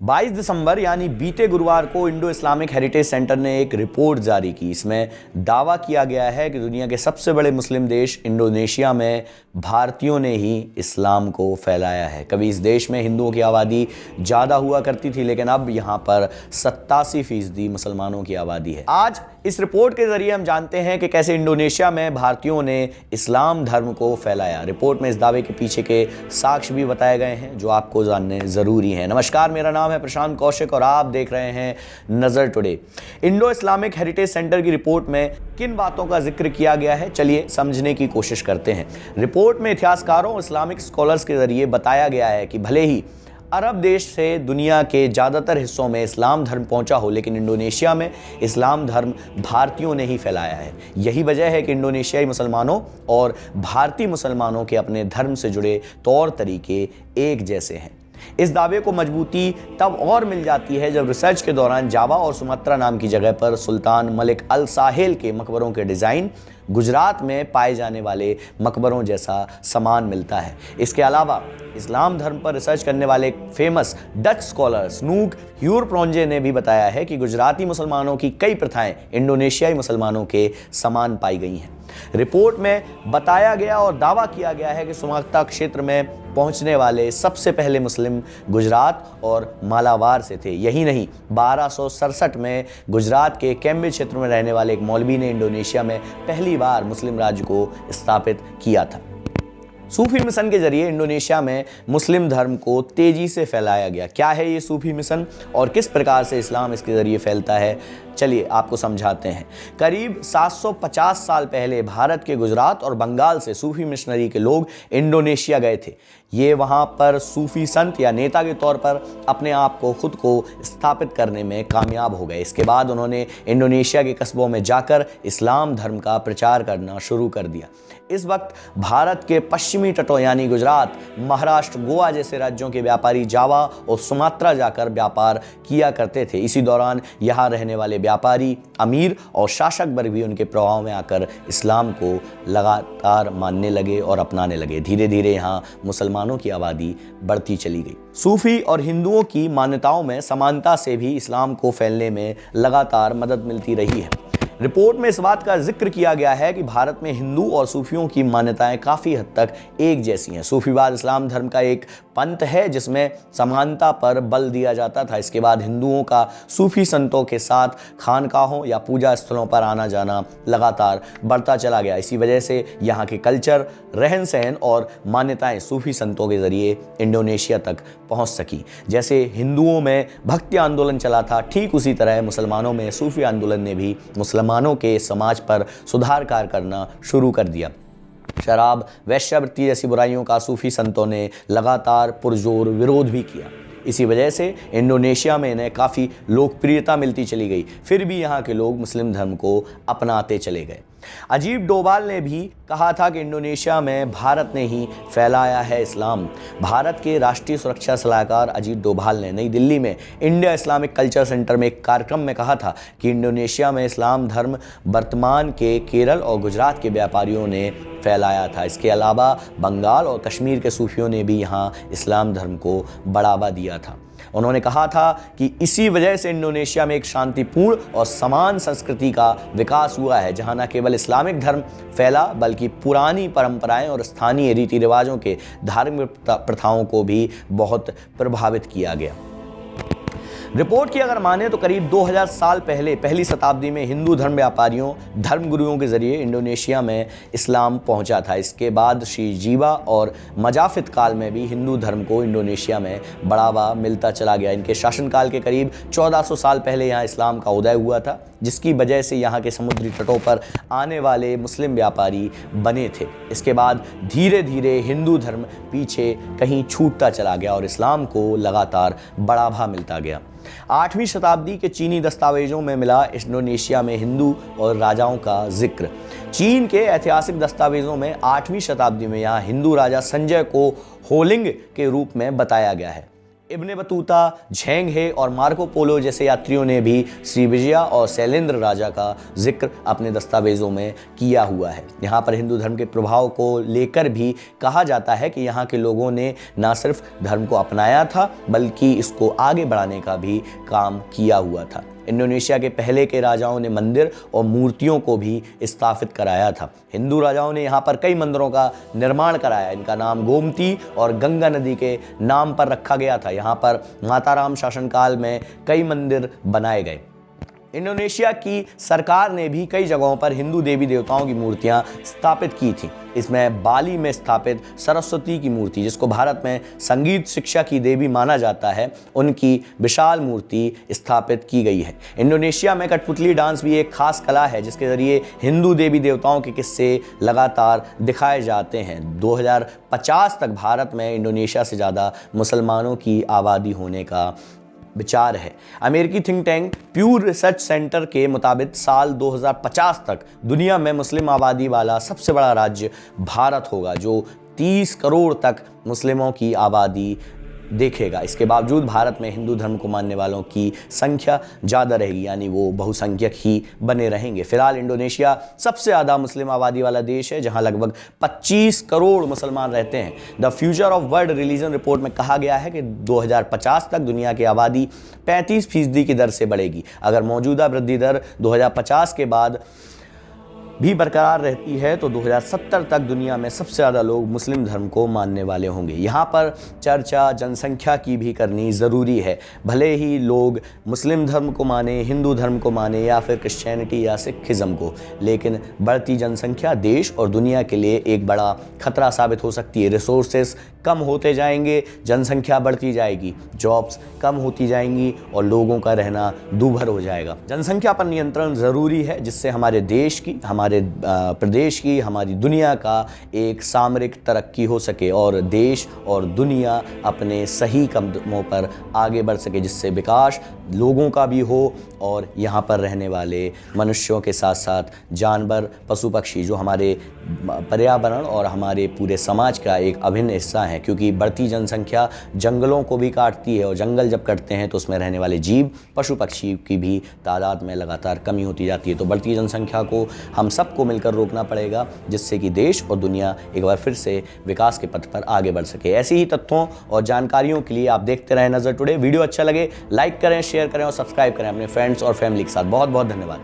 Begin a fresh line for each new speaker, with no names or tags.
22 दिसंबर यानी बीते गुरुवार को इंडो इस्लामिक हेरिटेज सेंटर ने एक रिपोर्ट जारी की। इसमें दावा किया गया है कि दुनिया के सबसे बड़े मुस्लिम देश इंडोनेशिया में भारतीयों ने ही इस्लाम को फैलाया है। कभी इस देश में हिंदुओं की आबादी ज़्यादा हुआ करती थी, लेकिन अब यहाँ पर 87% मुसलमानों की आबादी है। आज इस रिपोर्ट के जरिए हम जानते हैं कि कैसे इंडोनेशिया में भारतीयों ने इस्लाम धर्म को फैलाया। रिपोर्ट में इस दावे के पीछे के साक्ष्य भी बताए गए हैं जो आपको जानने ज़रूरी हैं। नमस्कार, मेरा नाम है प्रशांत कौशिक और आप देख रहे हैं नज़र today. Indo Islamic heritage centre की रिपोर्ट में किन बातों का जिक्र किया गया है, चलिए समझने की कोशिश करते हैं। रिपोर्ट में इतिहासकारों और इस्लामिक स्कॉलर्स के जरिए बताया गया है कि भले ही अरब देश से दुनिया के ज़्यादातर हिस्सों में इस्लाम धर्म पहुंचा हो, लेकिन इंडोनेशिया में इस्लाम धर्म भारतीयों ने ही फैलाया है। यही वजह है कि इंडोनेशियाई मुसलमानों और भारतीय मुसलमानों के अपने धर्म से जुड़े तौर तरीके एक जैसे हैं। इस दावे को मजबूती तब और मिल जाती है जब रिसर्च के दौरान जावा और सुमात्रा नाम की जगह पर सुल्तान मलिक अल साहिल के मकबरों के डिज़ाइन गुजरात में पाए जाने वाले मकबरों जैसा समान मिलता है। इसके अलावा इस्लाम धर्म पर रिसर्च करने वाले एक फेमस डच स्कॉलर स्नूक ह्यूरप्रोंजे ने भी बताया है कि गुजराती मुसलमानों की कई प्रथाएं इंडोनेशियाई मुसलमानों के समान पाई गई हैं। रिपोर्ट में बताया गया और दावा किया गया है कि सुमात्रा क्षेत्र में पहुंचने वाले सबसे पहले मुस्लिम गुजरात और मालाबार से थे। यही नहीं, 1267 में गुजरात के कैम्ब्रिज क्षेत्र में रहने वाले एक मौलवी ने इंडोनेशिया में पहली बार मुस्लिम राज्य को स्थापित किया था। सूफी मिशन के जरिए इंडोनेशिया में मुस्लिम धर्म को तेजी से फैलाया गया। क्या है ये सूफी मिशन और किस प्रकार से इस्लाम इसके जरिए फैलता है, चलिए आपको समझाते हैं। करीब 750 साल पहले भारत के गुजरात और बंगाल से सूफी मिशनरी के लोग इंडोनेशिया गए थे। ये वहाँ पर सूफी संत या नेता के तौर पर अपने आप को खुद को स्थापित करने में कामयाब हो गए। इसके बाद उन्होंने इंडोनेशिया के कस्बों में जाकर इस्लाम धर्म का प्रचार करना शुरू कर दिया। इस वक्त भारत के पश्चिमी तटों यानी गुजरात, महाराष्ट्र, गोवा जैसे राज्यों के व्यापारी जावा और सुमात्रा जाकर व्यापार किया करते थे। इसी दौरान यहाँ रहने वाले व्यापारी, अमीर और शासक वर्ग भी उनके प्रभाव में आकर इस्लाम को लगातार मानने लगे और अपनाने लगे। धीरे धीरे यहाँ मुसलमानों की आबादी बढ़ती चली गई। सूफी और हिंदुओं की मान्यताओं में समानता से भी इस्लाम को फैलने में लगातार मदद मिलती रही है। रिपोर्ट में इस बात का जिक्र किया गया है कि भारत में हिंदू और सूफियों की मान्यताएं काफ़ी हद तक एक जैसी हैं। सूफीवाद इस्लाम धर्म का एक पंथ है जिसमें समानता पर बल दिया जाता था। इसके बाद हिंदुओं का सूफी संतों के साथ खानकाहों या पूजा स्थलों पर आना जाना लगातार बढ़ता चला गया। इसी वजह से यहाँ के कल्चर, रहन सहन और मान्यताएं सूफी संतों के जरिए इंडोनेशिया तक पहुँच सकी। जैसे हिंदुओं में भक्ति आंदोलन चला था, ठीक उसी तरह मुसलमानों में सूफी आंदोलन ने भी मुसलमानों के समाज पर सुधार कार्य करना शुरू कर दिया। शराब, वेश्यावृत्ति जैसी बुराइयों का सूफी संतों ने लगातार पुरजोर विरोध भी किया। इसी वजह से इंडोनेशिया में इन्हें काफ़ी लोकप्रियता मिलती चली गई। फिर भी यहाँ के लोग मुस्लिम धर्म को अपनाते चले गए। अजीत डोभाल ने भी कहा था कि इंडोनेशिया में भारत ने ही फैलाया है इस्लाम। भारत के राष्ट्रीय सुरक्षा सलाहकार अजीत डोभाल ने नई दिल्ली में इंडिया इस्लामिक कल्चर सेंटर में एक कार्यक्रम में कहा था कि इंडोनेशिया में इस्लाम धर्म वर्तमान के केरल और गुजरात के व्यापारियों ने फैलाया था। इसके अलावा बंगाल और कश्मीर के सूफियों ने भी यहाँ इस्लाम धर्म को बढ़ावा दिया था। उन्होंने कहा था कि इसी वजह से इंडोनेशिया में एक शांतिपूर्ण और समान संस्कृति का विकास हुआ है, जहां न केवल इस्लामिक धर्म फैला बल्कि पुरानी परंपराएं और स्थानीय रीति रिवाजों के धार्मिक प्रथाओं को भी बहुत प्रभावित किया गया। रिपोर्ट की अगर माने तो करीब 2000 साल पहले पहली शताब्दी में हिंदू धर्म व्यापारियों, धर्मगुरुओं के जरिए इंडोनेशिया में इस्लाम पहुंचा था। इसके बाद श्री जीवा और मजाफित काल में भी हिंदू धर्म को इंडोनेशिया में बढ़ावा मिलता चला गया। इनके शासनकाल के करीब 1400 साल पहले यहाँ इस्लाम का उदय हुआ था, जिसकी वजह से यहाँ के समुद्री तटों पर आने वाले मुस्लिम व्यापारी बने थे। इसके बाद धीरे धीरे हिंदू धर्म पीछे कहीं छूटता चला गया और इस्लाम को लगातार बढ़ावा मिलता गया। 8वीं शताब्दी के चीनी दस्तावेजों में मिला इंडोनेशिया में हिंदू और राजाओं का जिक्र। चीन के ऐतिहासिक दस्तावेजों में 8वीं शताब्दी में यहाँ हिंदू राजा संजय को होलिंग के रूप में बताया गया है। इब्ने बतूता, झेंग हे और मार्को पोलो जैसे यात्रियों ने भी श्री विजया और शैलेंद्र राजा का जिक्र अपने दस्तावेजों में किया हुआ है। यहाँ पर हिंदू धर्म के प्रभाव को लेकर भी कहा जाता है कि यहाँ के लोगों ने न सिर्फ धर्म को अपनाया था बल्कि इसको आगे बढ़ाने का भी काम किया हुआ था। इंडोनेशिया के पहले के राजाओं ने मंदिर और मूर्तियों को भी स्थापित कराया था। हिंदू राजाओं ने यहाँ पर कई मंदिरों का निर्माण कराया। इनका नाम गोमती और गंगा नदी के नाम पर रखा गया था। यहाँ पर माताराम शासनकाल में कई मंदिर बनाए गए। इंडोनेशिया की सरकार ने भी कई जगहों पर हिंदू देवी देवताओं की मूर्तियां स्थापित की थी। इसमें बाली में स्थापित सरस्वती की मूर्ति, जिसको भारत में संगीत शिक्षा की देवी माना जाता है, उनकी विशाल मूर्ति स्थापित की गई है। इंडोनेशिया में कठपुतली डांस भी एक खास कला है जिसके जरिए हिंदू देवी देवताओं के किस्से लगातार दिखाए जाते हैं। 2050 तक भारत में इंडोनेशिया से ज़्यादा मुसलमानों की आबादी होने का विचार है। अमेरिकी थिंक टैंक प्यू रिसर्च सेंटर के मुताबिक साल 2050 तक दुनिया में मुस्लिम आबादी वाला सबसे बड़ा राज्य भारत होगा, जो 30 करोड़ तक मुस्लिमों की आबादी देखेगा। इसके बावजूद भारत में हिंदू धर्म को मानने वालों की संख्या ज़्यादा रहेगी, यानी वो बहुसंख्यक ही बने रहेंगे। फिलहाल इंडोनेशिया सबसे ज़्यादा मुस्लिम आबादी वाला देश है, जहां लगभग 25 करोड़ मुसलमान रहते हैं। The future of world religion report में कहा गया है कि 2050 तक दुनिया की आबादी 35% की दर से बढ़ेगी। अगर मौजूदा वृद्धि दर 2050 के बाद भी बरकरार रहती है तो 2070 तक दुनिया में सबसे ज़्यादा लोग मुस्लिम धर्म को मानने वाले होंगे। यहाँ पर चर्चा जनसंख्या की भी करनी ज़रूरी है। भले ही लोग मुस्लिम धर्म को माने, हिंदू धर्म को माने या फिर क्रिश्चियनिटी या सिखिज़म को, लेकिन बढ़ती जनसंख्या देश और दुनिया के लिए एक बड़ा खतरा साबित हो सकती है। रिसोर्सेस कम होते जाएंगे, जनसंख्या बढ़ती जाएगी, जॉब्स कम होती जाएंगी और लोगों का रहना दूभर हो जाएगा। जनसंख्या पर नियंत्रण ज़रूरी है, जिससे हमारे देश की, हमारे प्रदेश की, हमारी दुनिया का एक सामरिक तरक्की हो सके और देश और दुनिया अपने सही कदमों पर आगे बढ़ सके, जिससे विकास लोगों का भी हो और यहाँ पर रहने वाले मनुष्यों के साथ साथ जानवर, पशु पक्षी, जो हमारे पर्यावरण और हमारे पूरे समाज का एक अभिन्न हिस्सा है। क्योंकि बढ़ती जनसंख्या जंगलों को भी काटती है और जंगल जब कटते हैं तो उसमें रहने वाले जीव, पशु पक्षी की भी तादाद में लगातार कमी होती जाती है। तो बढ़ती जनसंख्या को हम सबको मिलकर रोकना पड़ेगा, जिससे कि देश और दुनिया एक बार फिर से विकास के पथ पर आगे बढ़ सके। ऐसे ही तथ्यों और जानकारियों के लिए आप देखते रहें नज़र टुडे। वीडियो अच्छा लगे लाइक करें, शेयर करें और सब्सक्राइब करें अपने फ्रेंड्स और फैमिली के साथ। बहुत बहुत धन्यवाद।